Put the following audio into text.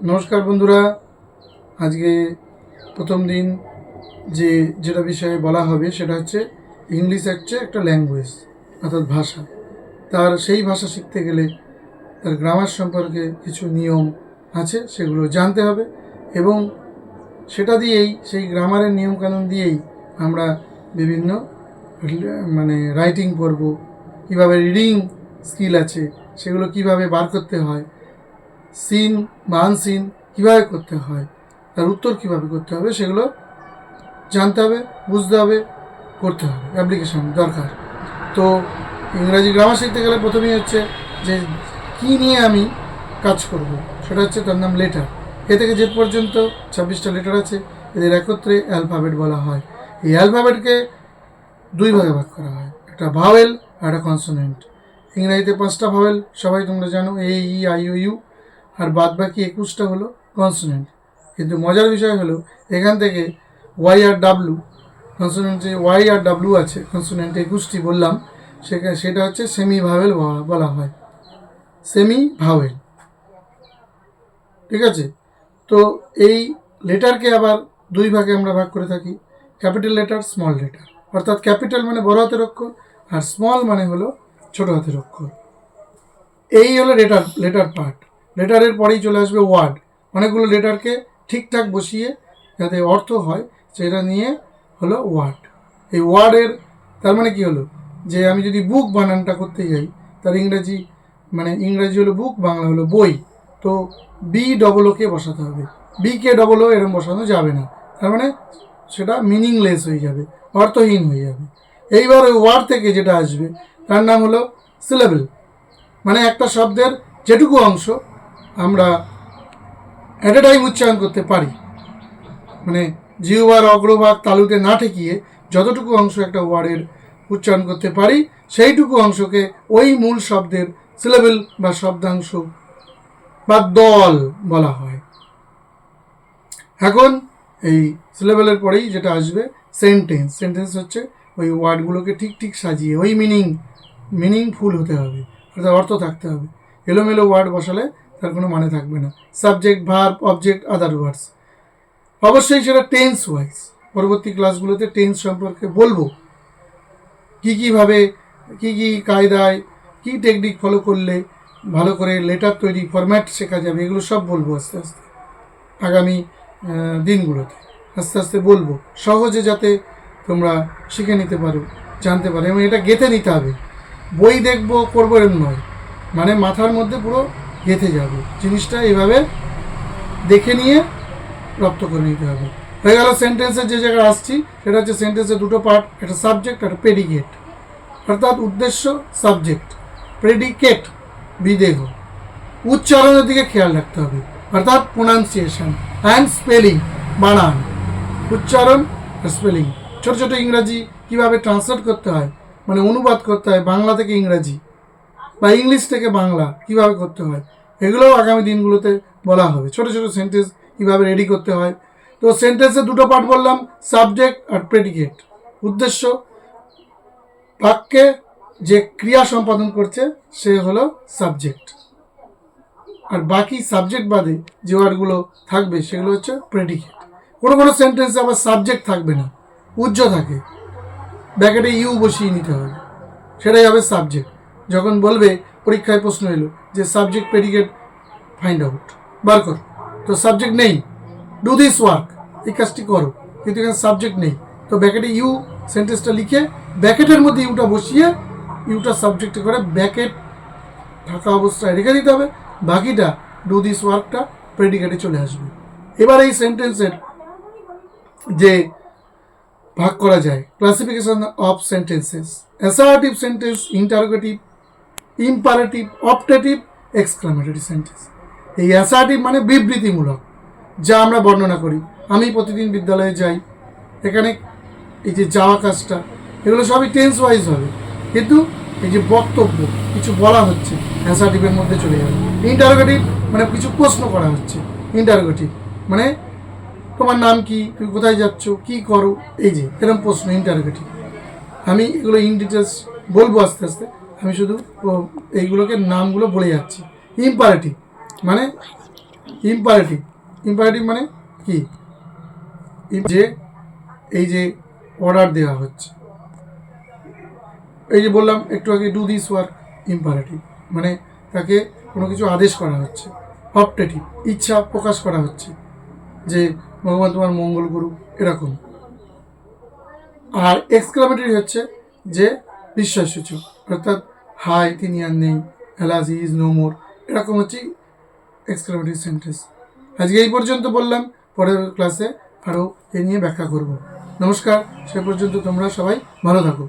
নমস্কার বন্ধুরা, আজকে প্রথম দিন যেটা বিষয়ে বলা হবে সেটা হচ্ছে ইংলিশ হচ্ছে একটা ল্যাঙ্গুয়েজ অর্থাৎ ভাষা। তার সেই ভাষা শিখতে গেলে তার গ্রামার সম্পর্কে কিছু নিয়ম আছে, সেগুলো জানতে হবে এবং সেটা দিয়েই সেই গ্রামারের নিয়মকানুন দিয়েই আমরা বিভিন্ন রাইটিং পড়ব, কীভাবে রিডিং স্কিল আছে সেগুলো কিভাবে বার করতে হয়, সিন বা আনসিন কীভাবে করতে হয়, তার উত্তর কীভাবে করতে হবে সেগুলো জানতে হবে, বুঝতে হবে, করতে হবে, অ্যাপ্লিকেশন দরকার। তো ইংরাজি গ্রামার শিখতে গেলে প্রথমেই হচ্ছে যে কী নিয়ে আমি কাজ করব, সেটা হচ্ছে তার নাম লেটার। এ থেকে জেড পর্যন্ত 26টা লেটার আছে, এদের একত্রে অ্যালফাবেট বলা হয়। এই অ্যালফাবেটকে দুই ভাগে ভাগ করা হয়, একটা ভাওয়েল আর একটা কনসোনেন্ট। ইংরাজিতে 5টা ভাওয়েল সবাই তোমরা জানো, এ ই আই ও ইউ, আর বাদ বাকি 21টা হলো কনসোনেন্ট। কিন্তু মজার বিষয় হলো এখান থেকে ওয়াই আর ডাব্লু, কনসোনেন্টে ওয়াই আর ডাব্লু আছে, কনসোনেন্টে 21টি বললাম, সেটা হচ্ছে সেমি ভাওয়েল বলা হয়, সেমি ভাওয়েল। ঠিক আছে? তো এই লেটারকে আবার দুই ভাগে আমরা ভাগ করে থাকি, ক্যাপিটাল লেটার, স্মল লেটার। অর্থাৎ ক্যাপিটাল মানে বড় হাতের অক্ষর আর স্মল মানে হলো ছোট হাতের অক্ষর। এই হলো লেটার পার্ট। লেটারের পরেই চলে আসবে ওয়ার্ড। অনেকগুলো লেটারকে ঠিকঠাক বসিয়ে যাতে অর্থ হয় সেটা নিয়ে হলো ওয়ার্ড। এই ওয়ার্ডের তার মানে কি হলো, যে আমি যদি বুক বানানটা করতে যাই, তার ইংরাজি হলো বুক, বাংলা হলো বই। তো বি ডবল ওকে বসাতে হবে, বি কে ডবল ও এরম বসানো যাবে না, তার মানে সেটা মিনিংলেস হয়ে যাবে, অর্থহীন হয়ে যাবে। এইবার ওই ওয়ার্ড থেকে যেটা আসবে তার নাম হলো সিলেবল। মানে একটা শব্দের যেটুকু অংশ আমরা অ্যাট এ টাইম উচ্চারণ করতে পারি, মানে জিহ্বার অগ্রভাগ তালুতে না ঠেকিয়ে যতটুকু অংশ একটা ওয়ার্ডের উচ্চারণ করতে পারি সেইটুকু অংশকে ওই মূল শব্দের সিলেবল বা শব্দাংশ বা দল বলা হয়। এখন এই সিলেবলের পরেই যেটা আসবে সেন্টেন্স। সেন্টেন্স হচ্ছে ওই ওয়ার্ডগুলোকে ঠিক ঠিক সাজিয়ে ওই মিনিংফুল হতে হবে, অর্থাৎ অর্থ থাকতে হবে। এলোমেলো ওয়ার্ড বসালে তার কোনো মানে থাকবে না। সাবজেক্ট, ভার্ব, অবজেক্ট, আদার ওয়ার্ডস। অবশ্যই সেটা টেন্স ওয়াইজ। পরবর্তী ক্লাসগুলোতে টেন্স সম্পর্কে বলবো, কীভাবে কী কায়দায় কী টেকনিক ফলো করলে ভালো করে লেটার তৈরি ফরম্যাট শেখা যাবে, এগুলো সব বলবো আস্তে আস্তে আগামী দিনগুলোতে। আস্তে আস্তে বলবো, সহজে যাতে তোমরা শিখে নিতে পারো, জানতে পারো। এবং এটা গেঁথে নিতে হবে, বই দেখবো করবো এরম নয়, মানে মাথার মধ্যে পুরো গেঁথে যাবে জিনিসটা, এভাবে দেখে নিয়ে রপ্ত করে নিতে হবে। হয়ে গেল সেন্টেন্সের যে জায়গায় আসছি, সেটা হচ্ছে সেন্টেন্সের দুটো পার্ট, একটা সাবজেক্ট, একটা প্রেডিকেট। অর্থাৎ উদ্দেশ্য সাবজেক্ট, প্রেডিকেট বিদেহ। উচ্চারণের দিকে খেয়াল রাখতে হবে, অর্থাৎ প্রোনাউন্সিয়েশন অ্যান্ড স্পেলিং, বানান, উচ্চারণ আর স্পেলিং। ছোটো ছোটো ইংরাজি কীভাবে ট্রান্সলেট করতে হয়, মানে অনুবাদ করতে হয় বাংলা থেকে ইংরাজি বা ইংলিশ থেকে বাংলা কীভাবে করতে হয়, এগুলোও আগামী দিনগুলোতে বলা হবে। ছোটো ছোটো সেন্টেন্স কীভাবে রেডি করতে হয়। তো সেন্টেন্সের দুটো পার্ট বললাম, সাবজেক্ট আর প্রেডিকেট। উদ্দেশ্য, বাক্যে যে ক্রিয়া সম্পাদন করছে সে হলো সাবজেক্ট, আর বাকি সাবজেক্ট বাদে যে ওয়ার্ডগুলো থাকবে সেগুলো হচ্ছে প্রেডিকেট। কোনো কোনো সেন্টেন্সে আবার সাবজেক্ট থাকবে না, উজ্জ থাকে, ব্র্যাকেটে ইউ বসিয়ে নিতে হবে, সেটাই হবে সাবজেক্ট। যখন বলবে পরীক্ষায় প্রশ্ন এলো যে সাবজেক্ট প্রেডিকেট ফাইন্ড আউট, বার কর, তো সাবজেক্ট নেই, ডু দিস ওয়ার্ক, এই কাজটি করো, কিন্তু এখানে সাবজেক্ট নেই। তো ব্র্যাকেটে ইউ সেন্টেন্সটা লিখে ব্র্যাকেটের মধ্যে ইউটা বসিয়ে ইউটা সাবজেক্টে করে ব্র্যাকেট থাকা অবস্থায় রেখে দিতে হবে, বাকিটা ডু দিস ওয়ার্কটা প্রেডিকেটে চলে আসবে। এবার এই সেন্টেন্সের যে ভাগ করা যায়, classification of sentences, assertive sentence, interrogative, imperative, optative, exclamatory sentence. এই অ্যাসার্টিভ মানে বিবৃতিমূলক, যা আমরা বর্ণনা করি। আমি প্রতিদিন বিদ্যালয়ে যাই, এখানে এই যে যাওয়া কাজটা, এগুলো সবই টেন্স ওয়াইজ হবে, কিন্তু এই যে বক্তব্য কিছু বলা হচ্ছে অ্যাসার্টিভের মধ্যে চলে যাবে। ইন্টারোগেটিভ মানে কিছু প্রশ্ন করা হচ্ছে, ইন্টারোগেটিভ মানে তোমার নাম কি, তুমি কোথায় যাচ্ছ, কি করো, এই যে এরকম প্রশ্ন ইন্টারোগেটিভ। আমি এগুলো ইন ডিটেলস বলবো আস্তে আস্তে, আমি শুধু এইগুলোকে নামগুলো বলে যাচ্ছি। ইম্পারেটিভ মানে ইম্পারেটিভ, ইম্পারেটিভ মানে কি, যে এই যে অর্ডার দেওয়া হচ্ছে, এই যে বললাম একটু আগে ডু দিস ওয়ার্ক, ইম্পারেটিভ মানে তাকে কোনো কিছু আদেশ করা হচ্ছে। অপটেটিভ ইচ্ছা প্রকাশ করা হচ্ছে যে ভগবান তোমার মঙ্গল করুক, এরকম। আর এক্সক্লামেটরি হচ্ছে যে বিস্ময়সূচক, অর্থাৎ হাই তিনি আর নেই, alas he is no more, এরকম হচ্ছে এক্সক্লামেটরি সেন্টেন্স। আজকে এই পর্যন্ত বললাম, পরের ক্লাসে আরও এ নিয়ে ব্যাখ্যা করব। নমস্কার, সে পর্যন্ত তোমরা সবাই ভালো থাকো।